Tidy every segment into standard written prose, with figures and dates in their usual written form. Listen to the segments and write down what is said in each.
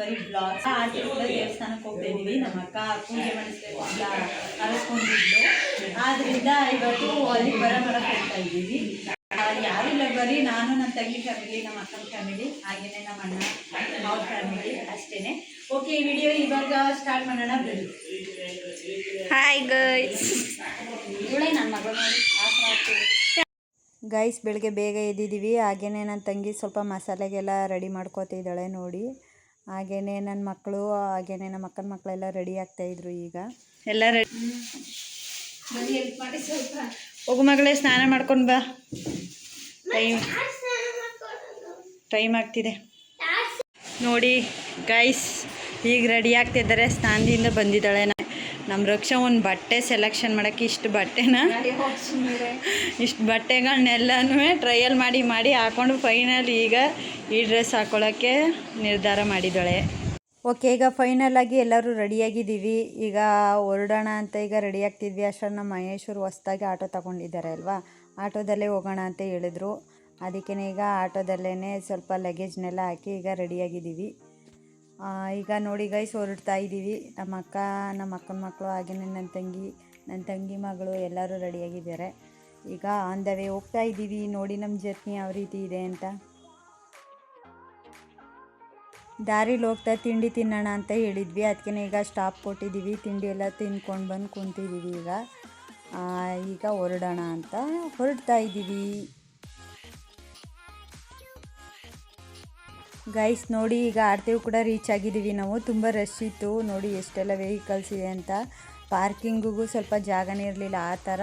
ಬರೀ ಬ್ಲಾಗ್ಸ್. ಆಚೆ ಕೂಡ ದೇವಸ್ಥಾನಕ್ಕೆ ಹೋಗ್ತಾ ಇದೀವಿ. ನಮ್ಮ ಅಕ್ಕ ಪೂಜೆ ಮಾಡಿಸ್ಬೇಕು ಅಂತ ಕರೆಸ್ಕೊಂಡಿದ್ಲು. ಆದ್ರಿಂದ ಇವತ್ತು ಅಲ್ಲಿ ಮಾಡಕ್ಕೆ ಹೋಗ್ತಾ ಇದ್ದೀವಿ. ಯಾರು ಇಲ್ಲ, ಬರೀ ನಾನು, ನನ್ನ ತಂಗಿ ಫ್ಯಾಮಿಲಿ, ನಮ್ಮ ಅಕ್ಕನ ಫ್ಯಾಮಿಲಿ, ಹಾಗೇನೆ ನಮ್ಮ ಅಣ್ಣ ಅವ್ರ ಫ್ಯಾಮಿಲಿ ಅಷ್ಟೇನೆ. ಓಕೆ, ಈ ವಿಡಿಯೋ ಇವಾಗ ಸ್ಟಾರ್ಟ್ ಮಾಡೋಣ ಬನ್ನಿ. Hi guys. ಇವಳೇ ನನ್ನ ಮಗಳು ನೋಡಿ ಆಸರ ಗೈಸ್, ಬೆಳಗ್ಗೆ ಬೇಗ ಎದ್ದಿದ್ದೀವಿ. ಹಾಗೆಯೇ ನನ್ನ ತಂಗಿ ಸ್ವಲ್ಪ ಮಸಾಲೆಗೆಲ್ಲ ರೆಡಿ ಮಾಡ್ಕೋತಿದ್ದಾಳೆ ನೋಡಿ. ಹಾಗೆಯೇ ನನ್ನ ಮಕ್ಕಳು, ಹಾಗೆಯೇ ನಮ್ಮ ಅಕ್ಕನ ಮಕ್ಕಳೆಲ್ಲ ರೆಡಿ ಆಗ್ತಾಯಿದ್ರು. ಈಗ ಎಲ್ಲ ರೆಡಿ. ಬನ್ನಿ, ಹೆಲ್ಪ್ ಮಾಡಿ ಸ್ವಲ್ಪ. ಹೋಗು ಮಗಳೇ, ಸ್ನಾನ ಮಾಡ್ಕೊಂಡು ಬಾ. ಟೈಮ್ ಆಗ್ತಿದೆ ನೋಡಿ ಗೈಸ್. ಈಗ ರೆಡಿ ಆಗ್ತಿದ್ದಾರೆ, ಸ್ನಾನದಿಂದ ಬಂದಿದ್ದಾಳೆ. ನಮ್ಮ ರಕ್ಷಾ ಒಂದು ಬಟ್ಟೆ ಸೆಲೆಕ್ಷನ್ ಮಾಡೋಕ್ಕೆ ಇಷ್ಟು ಬಟ್ಟೆಗಳನ್ನೆಲ್ಲನೂ ಟ್ರಯಲ್ ಮಾಡಿ ಹಾಕ್ಕೊಂಡು ಫೈನಲ್ ಈಗ ಈ ಡ್ರೆಸ್ ಹಾಕ್ಕೊಳ್ಳೋಕ್ಕೆ ನಿರ್ಧಾರ ಮಾಡಿದ್ದಾಳೆ. ಓಕೆ, ಈಗ ಫೈನಲ್ ಆಗಿ ಎಲ್ಲರೂ ರೆಡಿಯಾಗಿದ್ದೀವಿ. ಈಗ ಹೊರಡೋಣ ಅಂತ ಈಗ ರೆಡಿ ಆಗ್ತಿದ್ವಿ. ಅಷ್ಟರಲ್ಲಿ ನಮ್ಮ ಮಹೇಶ್ವರು ಹೊಸ್ದಾಗಿ ಆಟೋ ತಗೊಂಡಿದ್ದಾರೆ ಅಲ್ವಾ, ಆಟೋದಲ್ಲೇ ಹೋಗೋಣ ಅಂತ ಹೇಳಿದ್ರು. ಅದಕ್ಕೇ ಈಗ ಆಟೋದಲ್ಲೇ ಸ್ವಲ್ಪ ಲಗೇಜ್ನೆಲ್ಲ ಹಾಕಿ ಈಗ ರೆಡಿಯಾಗಿದ್ದೀವಿ. ಈಗ ನೋಡಿ ಗೈಸ್, ಹೊರಡ್ತಾ ಇದ್ದೀವಿ. ನಮ್ಮ ಅಕ್ಕ, ನಮ್ಮ ಅಕ್ಕನ ಮಕ್ಕಳು, ಹಾಗೆಯೇ ನನ್ನ ತಂಗಿ ಮಗಳು ಎಲ್ಲರೂ ರೆಡಿಯಾಗಿದ್ದಾರೆ. ಈಗ ಆನ್ ದ ವೇ ಹೋಗ್ತಾ ಇದ್ದೀವಿ. ನೋಡಿ ನಮ್ಮ ಜರ್ನಿ ಯಾವ ರೀತಿ ಇದೆ ಅಂತ. ದಾರಿಲಿ ಹೋಗ್ತಾ ತಿಂಡಿ ತಿನ್ನೋಣ ಅಂತ ಹೇಳಿದ್ವಿ. ಅದಕ್ಕೆ ಈಗ ಸ್ಟಾಪ್ ಕೊಟ್ಟಿದ್ದೀವಿ. ತಿಂಡಿ ಎಲ್ಲ ತಿನ್ಕೊಂಡು ಬಂದು ಕುಂತಿದ್ದೀವಿ. ಈಗ ಹೊರಡೋಣ ಅಂತ ಹೊರಡ್ತಾ ಇದ್ದೀವಿ. ಗೈಸ್ ನೋಡಿ, ಈಗ ಆರ್ತಿವ್ ಕೂಡ ರೀಚ್ ಆಗಿದ್ದೀವಿ ನಾವು. ತುಂಬ ರಶ್ ಇತ್ತು ನೋಡಿ, ಎಷ್ಟೆಲ್ಲ ವೆಹಿಕಲ್ಸ್ ಇದೆ ಅಂತ. ಪಾರ್ಕಿಂಗಿಗೂ ಸ್ವಲ್ಪ ಜಾಗನೇ ಇರಲಿಲ್ಲ. ಆ ಥರ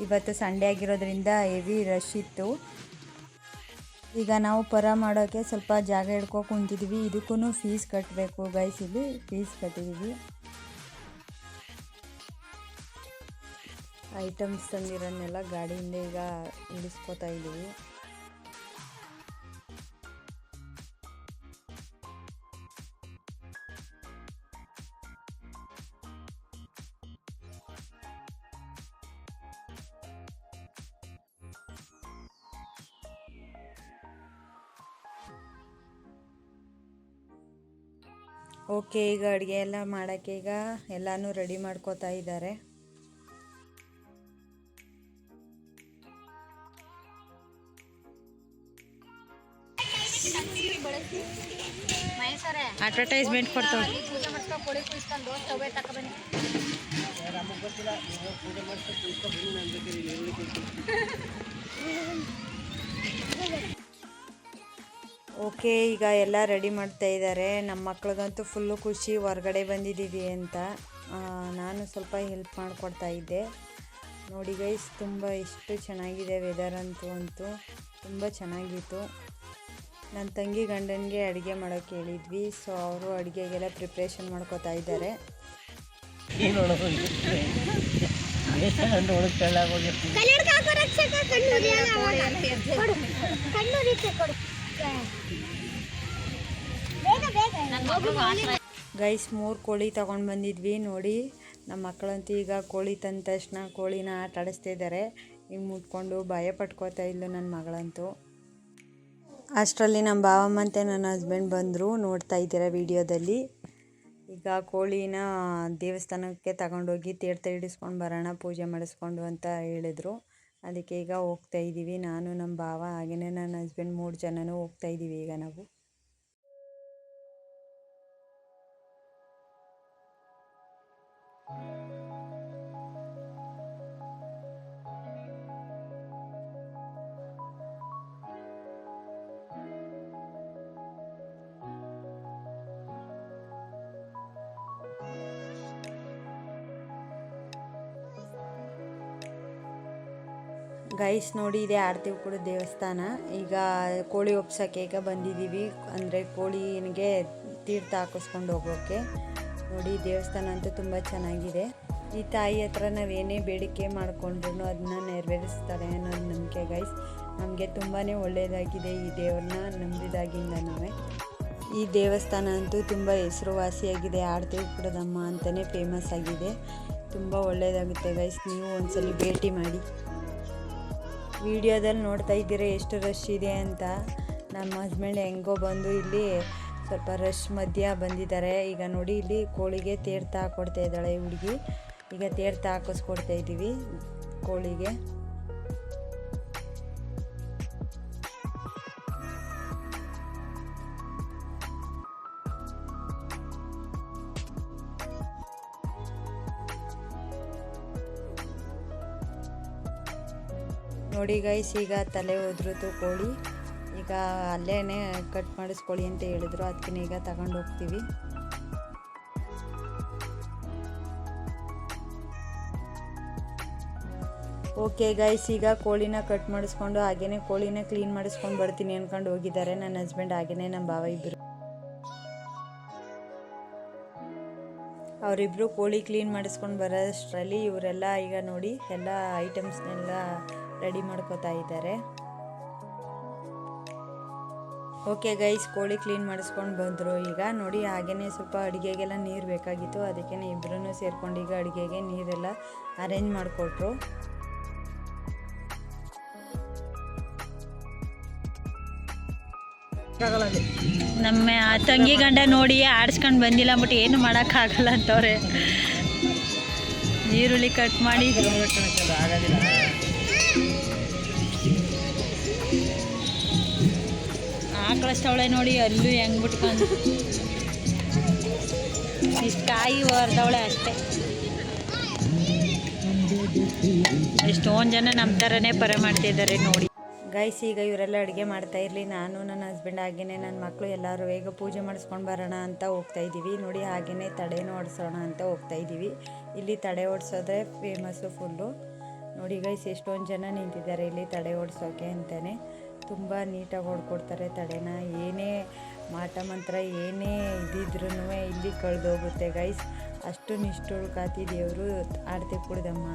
ಇವತ್ತು ಸಂಡೇ ಆಗಿರೋದ್ರಿಂದ ಹೆವಿ ರಶ್ ಇತ್ತು. ಈಗ ನಾವು ಪರ ಮಾಡೋಕ್ಕೆ ಸ್ವಲ್ಪ ಜಾಗ ಹಿಡ್ಕೊ ಕುಂತಿದ್ದೀವಿ. ಇದಕ್ಕೂ ಫೀಸ್ ಕಟ್ಟಬೇಕು ಗೈಸ್. ಇಲ್ಲಿ ಫೀಸ್ ಕಟ್ಟಿದ್ದೀವಿ. ಐಟಮ್ಸ್ ತಂದಿರೋನ್ನೆಲ್ಲ ಗಾಡಿಯಿಂದ ಈಗ ಇಳಿಸ್ಕೊತಾ ಇದ್ದೀವಿ. ಓಕೆ, ಈಗ ಅಡುಗೆ ಎಲ್ಲ ಮಾಡೋಕ್ಕೆ ಈಗ ಎಲ್ಲನೂ ರೆಡಿ ಮಾಡ್ಕೋತಾ ಇದ್ದಾರೆ. ಅಡ್ವರ್ಟೈಸ್ಮೆಂಟ್ ಕೊಡ್ತಾವೆ. ಓಕೆ, ಈಗ ಎಲ್ಲ ರೆಡಿ ಮಾಡ್ತಾ ಇದ್ದಾರೆ. ನಮ್ಮ ಮಕ್ಳಿಗಂತೂ ಫುಲ್ಲು ಖುಷಿ ಹೊರಗಡೆ ಬಂದಿದ್ದೀವಿ ಅಂತ. ನಾನು ಸ್ವಲ್ಪ ಹೆಲ್ಪ್ ಮಾಡಿಕೊಡ್ತಾ ಇದ್ದೆ ನೋಡಿ ಗೈಸ್. ತುಂಬ ಎಷ್ಟು ಚೆನ್ನಾಗಿದೆ ವೆದರ್ ಅಂತೂ ತುಂಬ ಚೆನ್ನಾಗಿತ್ತು. ನನ್ನ ತಂಗಿ ಗಂಡನಿಗೆ ಅಡುಗೆ ಮಾಡೋಕ್ಕೆ ಹೇಳಿದ್ವಿ. ಸೊ ಅವರು ಅಡುಗೆಗೆಲ್ಲ ಪ್ರಿಪ್ರೇಷನ್ ಮಾಡ್ಕೋತಾ ಇದ್ದಾರೆ. ಗೈಸ್, 3 ಕೋಳಿ ತೊಗೊಂಡು ಬಂದಿದ್ವಿ ನೋಡಿ. ನಮ್ಮ ಮಕ್ಕಳಂತೂ ಈಗ ಕೋಳಿ ತಂದ ತಕ್ಷಣ ಕೋಳಿನ ಆಟ ಆಡಿಸ್ತಾ ಇದ್ದಾರೆ. ಈಗ ಮುಟ್ಕೊಂಡು ಭಯ ಪಟ್ಕೋತಾ ಇದ್ಲು ನನ್ನ ಮಗಳಂತೂ. ಅಷ್ಟರಲ್ಲಿ ನಮ್ಮ ಭಾವ ಮತ್ತು ನನ್ನ ಹಸ್ಬೆಂಡ್ ಬಂದರು, ನೋಡ್ತಾ ಇದ್ದೀರಾ ವಿಡಿಯೋದಲ್ಲಿ. ಈಗ ಕೋಳಿನ ದೇವಸ್ಥಾನಕ್ಕೆ ತಗೊಂಡೋಗಿ ತೀರ್ಥ ಹಿಡಿಸ್ಕೊಂಡು ಬರೋಣ, ಪೂಜೆ ಮಾಡಿಸ್ಕೊಂಡು ಅಂತ ಹೇಳಿದರು. ಅದಕ್ಕೆ ಈಗ ಹೋಗ್ತಾ ಇದ್ದೀವಿ. ನಾನು, ನಮ್ಮ ಭಾವ, ಹಾಗೆಯೇ ನನ್ನ ಹಸ್ಬೆಂಡ್ 3 ಜನನೂ ಹೋಗ್ತಾ ಇದ್ದೀವಿ ಈಗ ನಾವು. ಗೈಸ್ ನೋಡಿ, ಇದೆ ಆರ್ತಿವ್ ಕೂಡ ದೇವಸ್ಥಾನ. ಈಗ ಕೋಳಿ ಒಪ್ಸೋಕ್ಕೆ ಈಗ ಬಂದಿದ್ದೀವಿ. ಅಂದರೆ ಕೋಳಿನಿಗೆ ತೀರ್ಥ ಹಾಕಿಸ್ಕೊಂಡು ಹೋಗೋಕ್ಕೆ. ನೋಡಿ, ದೇವಸ್ಥಾನ ಅಂತೂ ತುಂಬ ಚೆನ್ನಾಗಿದೆ. ಈ ತಾಯಿ ಹತ್ರ ನಾವೇನೇ ಬೇಡಿಕೆ ಮಾಡಿಕೊಂಡ್ರು ಅದನ್ನ ನೆರವೇರಿಸ್ತಾರೆ ಅನ್ನೋದು ನಂಬಿಕೆ ಗೈಸ್. ನಮಗೆ ತುಂಬಾ ಒಳ್ಳೆಯದಾಗಿದೆ ಈ ದೇವ್ರನ್ನ ನಂಬಿದಾಗಿಂದನೂ. ಈ ದೇವಸ್ಥಾನ ಅಂತೂ ತುಂಬ ಹೆಸರುವಾಸಿಯಾಗಿದೆ. ಆರ್ತಿವ್ ಕುಡದಮ್ಮ ಅಂತಲೇ ಫೇಮಸ್ ಆಗಿದೆ. ತುಂಬ ಒಳ್ಳೆಯದಾಗುತ್ತೆ ಗೈಸ್, ನೀವು ಒಂದ್ಸಲಿ ಭೇಟಿ ಮಾಡಿ. ವಿಡಿಯೋದಲ್ಲಿ ನೋಡ್ತಾ ಇದ್ದೀರಾ ಎಷ್ಟು ರಶ್ ಇದೆ ಅಂತ. ನಮ್ಮ ಹಸ್ಬೆಂಡ್ ಹೆಂಗೋ ಬಂದು ಇಲ್ಲಿ ಸ್ವಲ್ಪ ರಶ್ ಮಧ್ಯ ಬಂದಿದ್ದಾರೆ. ಈಗ ನೋಡಿ ಇಲ್ಲಿ ಕೋಳಿಗೆ ತೀರ್ಥ ಹಾಕ್ಕೊಡ್ತಾ ಇದ್ದಾಳೆ ಈ ಹುಡುಗಿ. ಈಗ ತೀರ್ಥ ಹಾಕಿಸ್ಕೊಡ್ತಾ ಇದ್ದೀವಿ ಕೋಳಿಗೆ. ನೋಡಿ ಗೈಸ್, ಈಗ ತಲೆ ಉದ್ರಿತು ಕೋಳಿ. ಈಗ ಅಲ್ಲೇ ಕಟ್ ಮಾಡಿಸ್ಕೊಳ್ಳಿ ಅಂತ ಹೇಳಿದ್ರು, ಅದಕ್ಕೆ ಈಗ ತಗೊಂಡು ಹೋಗ್ತೀವಿ. ಓಕೆ ಗೈಸ್, ಈಗ ಕೋಳಿನ ಕಟ್ ಮಾಡಿಸ್ಕೊಂಡು ಹಾಗೇನೆ ಕೋಳಿನ ಕ್ಲೀನ್ ಮಾಡಿಸ್ಕೊಂಡು ಬರ್ತೀನಿ ಅಂದ್ಕೊಂಡು ಹೋಗಿದ್ದಾರೆ ನನ್ನ ಹಸ್ಬೆಂಡ್ ಹಾಗೇನೆ ನಮ್ಮ ಭಾವ ಇಬ್ಬರು. ಅವರಿಬ್ಬರು ಕೋಳಿ ಕ್ಲೀನ್ ಮಾಡಿಸ್ಕೊಂಡು ಬರೋಷ್ಟರಲ್ಲಿ ಇವರೆಲ್ಲ ಈಗ ನೋಡಿ ಎಲ್ಲ ಐಟಮ್ಸ್ನೆಲ್ಲ ರೆಡಿ ಮಾಡ್ಕೋತಾ ಇದ್ದಾರೆ. ಓಕೆ ಗೈಸ್, ಕೋಳಿ ಕ್ಲೀನ್ ಮಾಡಿಸ್ಕೊಂಡು ಬಂದರು. ಈಗ ನೋಡಿ ಹಾಗೇ ಸ್ವಲ್ಪ ಅಡುಗೆಗೆಲ್ಲ ನೀರು ಬೇಕಾಗಿತ್ತು, ಅದಕ್ಕೆ ಇಬ್ಬರೂ ಸೇರ್ಕೊಂಡು ಈಗ ಅಡುಗೆಗೆ ನೀರೆಲ್ಲ ಅರೇಂಜ್ ಮಾಡಿಕೊಟ್ರು. ನಮ್ಮ ತಂಗಿ ಗಂಡ ನೋಡಿ ಆಡಿಸ್ಕೊಂಡು ಬಂದಿಲ್ಲ ಅಂದ್ಬಿಟ್ಟು ಏನು ಮಾಡೋಕ್ಕಾಗಲ್ಲ ಅಂತವ್ರೆ. ಈರುಳ್ಳಿ ಕಟ್ ಮಾಡಿ ಆಕಳಷ್ಟವಳೆ ನೋಡಿ ಅಲ್ಲೂ ಹೆಂಗೆ ಬಿಟ್ಕೊಂಡು ಇಷ್ಟು ಕಾಯಿ ಹೊರ್ದವಳೆ ಅಷ್ಟೇ. ಎಷ್ಟೊಂದು ಜನ ನಮ್ಮ ಥರನೇ ಪರ ಮಾಡ್ತಿದ್ದಾರೆ ನೋಡಿ ಗೈಸ್. ಈಗ ಇವರೆಲ್ಲ ಅಡುಗೆ ಮಾಡ್ತಾ ಇರಲಿ, ನಾನು ನನ್ನ ಹಸ್ಬೆಂಡ್ ಹಾಗೇನೆ ನನ್ನ ಮಕ್ಕಳು ಎಲ್ಲರೂ ಈಗ ಪೂಜೆ ಮಾಡಿಸ್ಕೊಂಡು ಬರೋಣ ಅಂತ ಹೋಗ್ತಾ ಇದ್ದೀವಿ. ನೋಡಿ ಹಾಗೇ ತಡೆನೂ ಹೊಡ್ಸೋಣ ಅಂತ ಹೋಗ್ತಾ ಇದ್ದೀವಿ. ಇಲ್ಲಿ ತಡೆ ಹೊಡ್ಸೋದ್ರೆ ಫೇಮಸ್ಸು ಫುಲ್ಲು. ನೋಡಿ ಗೈಸ್, ಎಷ್ಟೊಂದು ಜನ ನಿಂತಿದ್ದಾರೆ ಇಲ್ಲಿ ತಡೆ ಹೊಡ್ಸೋಕೆ ಅಂತಲೇ. ತುಂಬ ನೀಟಾಗಿ ಹೊಡ್ಕೊಡ್ತಾರೆ ತಡೆನ. ಏನೇ ಮಾಟ ಮಂತ್ರ ಏನೇ ಇದ್ದಿದ್ರೂ ಇಲ್ಲಿ ಕಳೆದೋಗುತ್ತೆ ಗೈಸ್. ಅಷ್ಟು ನಿಷ್ಠುರು ಕಾತಿ ದೇವರು ಆಡ್ತಿ ಕುಡ್ದಮ್ಮ.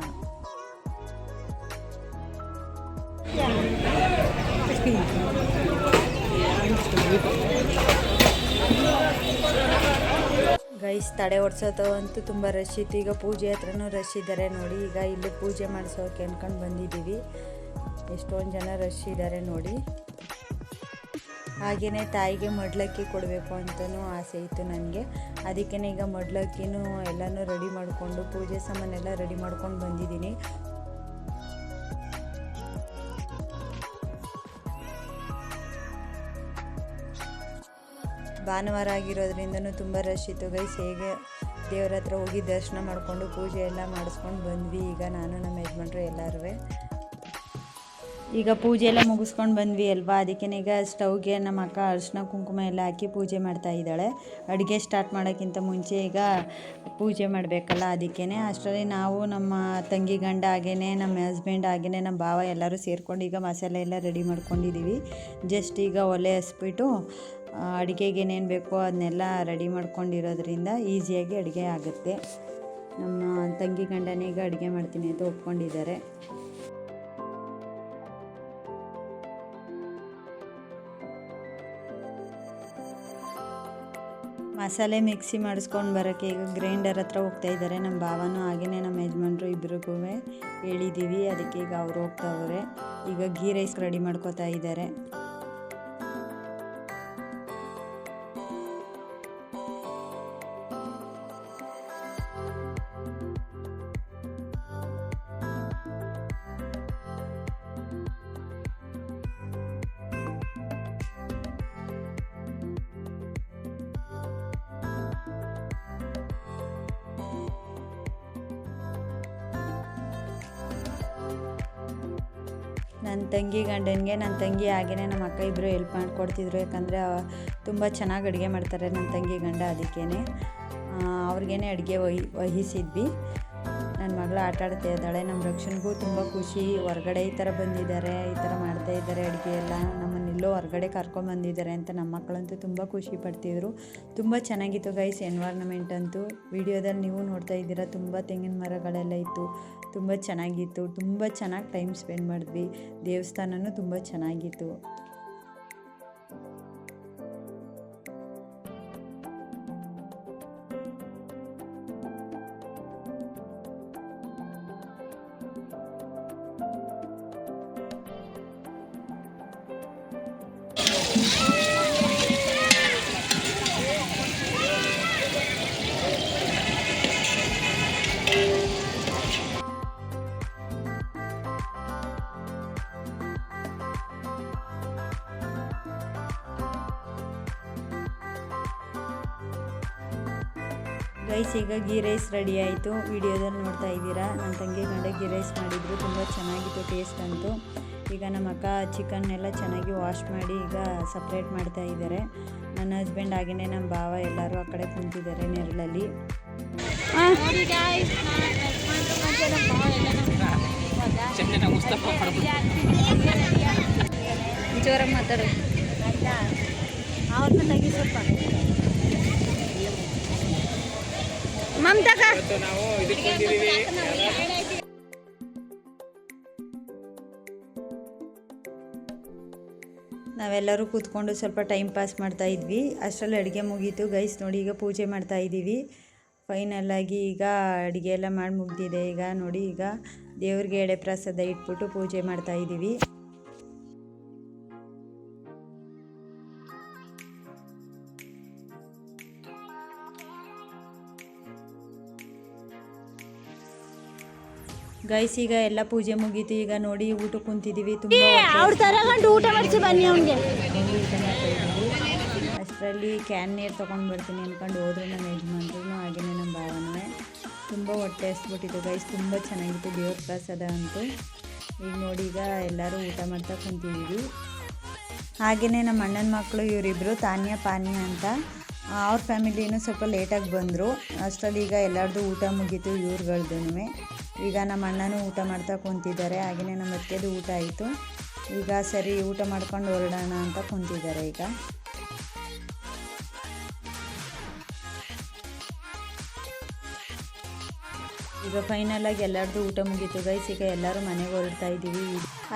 ಗೈಸ್, ತಡೆ ಹೊಡ್ಸೋದು ಅಂತೂ ತುಂಬ ರಶ್ ಇತ್ತು. ಈಗ ಪೂಜೆ ಹತ್ರನೂ ರಶ್ ಇದ್ದಾರೆ ನೋಡಿ. ಈಗ ಇಲ್ಲಿ ಪೂಜೆ ಮಾಡಿಸೋಕೆ ಅನ್ಕೊಂಡು ಬಂದಿದ್ದೀವಿ. ಎಷ್ಟೊಂದು ಜನ ರಶ್ ಇದ್ದಾರೆ ನೋಡಿ. ಹಾಗೆಯೇ ತಾಯಿಗೆ ಮಡ್ಲಕ್ಕಿ ಕೊಡಬೇಕು ಅಂತಲೂ ಆಸೆ ಇತ್ತು ನನಗೆ. ಅದಕ್ಕೇ ಈಗ ಮಡ್ಲಕ್ಕಿನೂ ಎಲ್ಲನೂ ರೆಡಿ ಮಾಡಿಕೊಂಡು ಪೂಜೆ ಸಾಮಾನೆಲ್ಲ ರೆಡಿ ಮಾಡ್ಕೊಂಡು ಬಂದಿದ್ದೀನಿ. ಭಾನುವಾರ ಆಗಿರೋದ್ರಿಂದನೂ ತುಂಬ ರಶ್ ಇತ್ತು ಗೈಸ್. ಹೇಗೆ ದೇವ್ರ ಹತ್ರ ಹೋಗಿ ದರ್ಶನ ಮಾಡಿಕೊಂಡು ಪೂಜೆ ಎಲ್ಲ ಮಾಡಿಸ್ಕೊಂಡು ಬಂದ್ವಿ. ಈಗ ನಾನು ನಮ್ಮ ಯಜಮಾನ್ರು ಎಲ್ಲರೂ ಈಗ ಪೂಜೆ ಎಲ್ಲ ಮುಗಿಸ್ಕೊಂಡು ಬಂದ್ವಿ ಅಲ್ವಾ. ಅದಕ್ಕೆ ಈಗ ಸ್ಟವ್ಗೆ ನಮ್ಮ ಅಕ್ಕ ಅರಿಶಿನ ಕುಂಕುಮ ಎಲ್ಲ ಹಾಕಿ ಪೂಜೆ ಮಾಡ್ತಾ ಇದ್ದಾಳೆ. ಅಡುಗೆ ಸ್ಟಾರ್ಟ್ ಮಾಡೋಕ್ಕಿಂತ ಮುಂಚೆ ಈಗ ಪೂಜೆ ಮಾಡಬೇಕಲ್ಲ, ಅದಕ್ಕೇ. ಅಷ್ಟರಲ್ಲಿ ನಾವು ನಮ್ಮ ತಂಗಿ ಗಂಡ ಹಾಗೇ ನಮ್ಮ ಹಸ್ಬೆಂಡ್ ಹಾಗೇ ನಮ್ಮ ಭಾವ ಎಲ್ಲರೂ ಸೇರ್ಕೊಂಡು ಈಗ ಮಸಾಲೆ ಎಲ್ಲ ರೆಡಿ ಮಾಡ್ಕೊಂಡಿದ್ದೀವಿ. ಜಸ್ಟ್ ಈಗ ಒಲೆ ಹಸ್ಬಿಟ್ಟು ಅಡುಗೆಗೆ ಏನೇನು ಬೇಕೋ ಅದನ್ನೆಲ್ಲ ರೆಡಿ ಮಾಡ್ಕೊಂಡಿರೋದ್ರಿಂದ ಈಸಿಯಾಗಿ ಅಡುಗೆ ಆಗುತ್ತೆ. ನಮ್ಮ ತಂಗಿ ಗಂಡನೇ ಈಗ ಅಡುಗೆ ಮಾಡ್ತೀನಿ ಅಂತ ಒಪ್ಕೊಂಡಿದ್ದಾರೆ. ಮಸಾಲೆ ಮಿಕ್ಸಿ ಮಾಡಿಸ್ಕೊಂಡು ಬರೋಕ್ಕೆ ಈಗ ಗ್ರೈಂಡರ್ ಹತ್ರ ಹೋಗ್ತಾ ಇದ್ದಾರೆ ನಮ್ಮ ಭಾವನೂ ಹಾಗೇ ನಮ್ಮ ಯಜಮಾನ್ರು ಇಬ್ಬರಿಗೂ ಹೇಳಿದ್ದೀವಿ. ಅದಕ್ಕೆ ಈಗ ಅವ್ರು ಹೋಗ್ತಾವ್ರೆ. ಈಗ ಗೀ ರೈಸ್ ರೆಡಿ ಮಾಡ್ಕೋತಾ ಇದ್ದಾರೆ. ನನ್ನ ತಂಗಿ ಗಂಡನಿಗೆ ನನ್ನ ತಂಗಿ ಹಾಗೆಯೇ ನಮ್ಮ ಅಕ್ಕ ಇಬ್ಬರು ಹೆಲ್ಪ್ ಮಾಡಿಕೊಡ್ತಿದ್ರು. ಯಾಕಂದರೆ ತುಂಬ ಚೆನ್ನಾಗಿ ಅಡುಗೆ ಮಾಡ್ತಾರೆ ನನ್ನ ತಂಗಿ ಗಂಡ. ಅದಕ್ಕೇ ಅವ್ರಿಗೇನೆ ಅಡುಗೆ ವಹಿಸಿದ್ವಿ. ನನ್ನ ಮಗಳು ಆಟ ಆಡ್ತಾ ಇದ್ದಾಳೆ. ನಮ್ಮ ರಕ್ಷಣೆಗೂ ತುಂಬ ಖುಷಿ. ಹೊರಗಡೆ ಈ ಥರ ಬಂದಿದ್ದಾರೆ, ಈ ಥರ ಮಾಡ್ತಾಯಿದ್ದಾರೆ ಅಡುಗೆ ಎಲ್ಲ, ನಮ್ಮನ್ನೆಲ್ಲೋ ಹೊರಗಡೆ ಕರ್ಕೊಂಬಂದಿದ್ದಾರೆ ಅಂತ ನಮ್ಮ ಮಕ್ಕಳಂತೂ ತುಂಬ ಖುಷಿ ಪಡ್ತಿದ್ರು. ತುಂಬ ಚೆನ್ನಾಗಿತ್ತು ಗೈಸ್ ಎನ್ವೈರ್ನಮೆಂಟ್ ಅಂತೂ. ವಿಡಿಯೋದಲ್ಲಿ ನೀವು ನೋಡ್ತಾ ಇದ್ದೀರಾ, ತುಂಬ ತೆಂಗಿನ ಮರಗಳೆಲ್ಲ ಇತ್ತು. ತುಂಬ ಚೆನ್ನಾಗಿತ್ತು. ತುಂಬ ಚೆನ್ನಾಗಿ ಟೈಮ್ ಸ್ಪೆಂಡ್ ಮಾಡಿದ್ವಿ. ದೇವಸ್ಥಾನವೂ ತುಂಬ ಚೆನ್ನಾಗಿತ್ತು. ಗೈಸ್ ಈಗ ಗೀ ರೈಸ್ ರೆಡಿ ಆಯಿತು. ವಿಡಿಯೋದಲ್ಲಿ ನೋಡ್ತಾ ಇದ್ದೀರಾ. ನನ್ನ ತಂಗಿ ಗಂಡ ಗೀ ರೈಸ್ ಮಾಡಿದ್ರು, ತುಂಬ ಚೆನ್ನಾಗಿತ್ತು ಟೇಸ್ಟ್ ಅಂತೂ. ಈಗ ನಮ್ಮ ಅಕ್ಕ ಚಿಕನ್ನೆಲ್ಲ ಚೆನ್ನಾಗಿ ವಾಶ್ ಮಾಡಿ ಈಗ ಸಪ್ರೇಟ್ ಮಾಡ್ತಾ ಇದ್ದಾರೆ. ನನ್ನ ಹಸ್ಬೆಂಡ್ ಹಾಗೆಯೇ ನಮ್ಮ ಭಾವ ಎಲ್ಲರೂ ಆ ಕಡೆ ಕುಂತಿದ್ದಾರೆ ನೆರಳಲ್ಲಿ. ಜೋರಾಗಿ ಮಾತಾಡು. ಅವ್ರನ್ನ ತೆಗಿ ಸ್ವಲ್ಪ. ಮಮತಾಕ ನಾವೆಲ್ಲರೂ ಕೂತ್ಕೊಂಡು ಸ್ವಲ್ಪ ಟೈಮ್ ಪಾಸ್ ಮಾಡ್ತಾ ಇದ್ವಿ. ಅಷ್ಟರಲ್ಲಿ ಅಡುಗೆ ಮುಗೀತು ಗೈಸ್. ನೋಡಿ ಈಗ ಪೂಜೆ ಮಾಡ್ತಾ ಇದ್ದೀವಿ. ಫೈನಲ್ಲಾಗಿ ಈಗ ಅಡುಗೆ ಎಲ್ಲ ಮಾಡಿ ಮುಗ್ದಿದೆ. ಈಗ ನೋಡಿ ಈಗ ದೇವ್ರಿಗೆ ಎಡೆ ಪ್ರಸಾದ ಇಟ್ಬಿಟ್ಟು ಪೂಜೆ ಮಾಡ್ತಾ ಇದ್ದೀವಿ. ಗೈಸ್ ಈಗ ಎಲ್ಲ ಪೂಜೆ ಮುಗೀತು. ಈಗ ನೋಡಿ ಊಟ ಕುಂತಿದ್ದೀವಿ. ತುಂಬ ಊಟ ಮಾಡಿಸಿ ಬನ್ನಿ ಅವನಿಗೆ. ಅಷ್ಟರಲ್ಲಿ ಕ್ಯಾನ್ ನೀರು ತೊಗೊಂಡು ಬರ್ತೀನಿ ಅಂದ್ಕೊಂಡು ಹೋದ್ರು ನಮ್ಮ ಯಜಮಾನ್ರು, ಹಾಗೆಯೇ ನಮ್ಮ ಭಾವನೂ. ತುಂಬ ಹೊಟ್ಟೆ ಹಸ್ಬಿಟ್ಟಿತ್ತು ಗೈಸ್. ತುಂಬ ಚೆನ್ನಾಗಿತ್ತು ದೇವ್ರ ಪ್ರಸಾದ ಅಂತೂ. ಈಗ ನೋಡಿ ಈಗ ಎಲ್ಲರೂ ಊಟ ಮಾಡ್ತಾ ಕುಂತಿದ್ದೀವಿ. ಹಾಗೆಯೇ ನಮ್ಮ ಅಣ್ಣನ ಮಕ್ಕಳು ಇವರಿಬ್ಬರು ತಾನ್ಯ ಪಾನ್ಯ ಅಂತ, ಅವ್ರ ಫ್ಯಾಮಿಲಿನೂ ಸ್ವಲ್ಪ ಲೇಟಾಗಿ ಬಂದರು. ಅಷ್ಟರಲ್ಲಿ ಈಗ ಎಲ್ಲರದ್ದು ಊಟ ಮುಗೀತು ಇವ್ರುಗಳ್ದೂ. ಈಗ ನಮ್ಮ ಅಣ್ಣನೂ ಊಟ ಮಾಡ್ತಾ ಕುಂತಿದ್ದಾರೆ. ಹಾಗೆಯೇ ನಮ್ಮ ಅತ್ತೆದು ಊಟ ಆಯಿತು. ಈಗ ಸರಿ ಊಟ ಮಾಡ್ಕೊಂಡು ಹೊರಡೋಣ ಅಂತ ಕುಂತಿದ್ದಾರೆ. ಈಗ ಫೈನಲಾಗಿ ಎಲ್ಲರದ್ದು ಊಟ ಮುಗೀತು ಗೈಸ್. ಈಗ ಎಲ್ಲರೂ ಮನೆಗೆ ಹೊರಡ್ತಾ ಇದ್ದೀವಿ.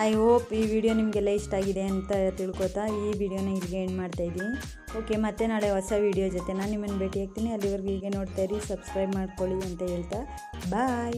ಐ ಹೋಪ್ ಈ ವಿಡಿಯೋ ನಿಮಗೆಲ್ಲ ಇಷ್ಟ ಆಗಿದೆ ಅಂತ ತಿಳ್ಕೊತಾ ಈ ವಿಡಿಯೋನ ಇಲ್ಲಿಗೆ ಎಂಡ್ ಮಾಡ್ತಾ ಇದ್ದೀನಿ. ಓಕೆ, ಮತ್ತೆ ನಾಳೆ ಹೊಸ ವಿಡಿಯೋ ಜೊತೆ ನಾನು ನಿಮ್ಮನ್ನು ಭೇಟಿ ಆಗ್ತೀನಿ. ಅಲ್ಲಿವರೆಗೂ ಹೀಗೆ ನೋಡ್ತಾ ಇರಿ, ಸಬ್ಸ್ಕ್ರೈಬ್ ಮಾಡ್ಕೊಳ್ಳಿ ಅಂತ ಹೇಳ್ತಾ ಬಾಯ್.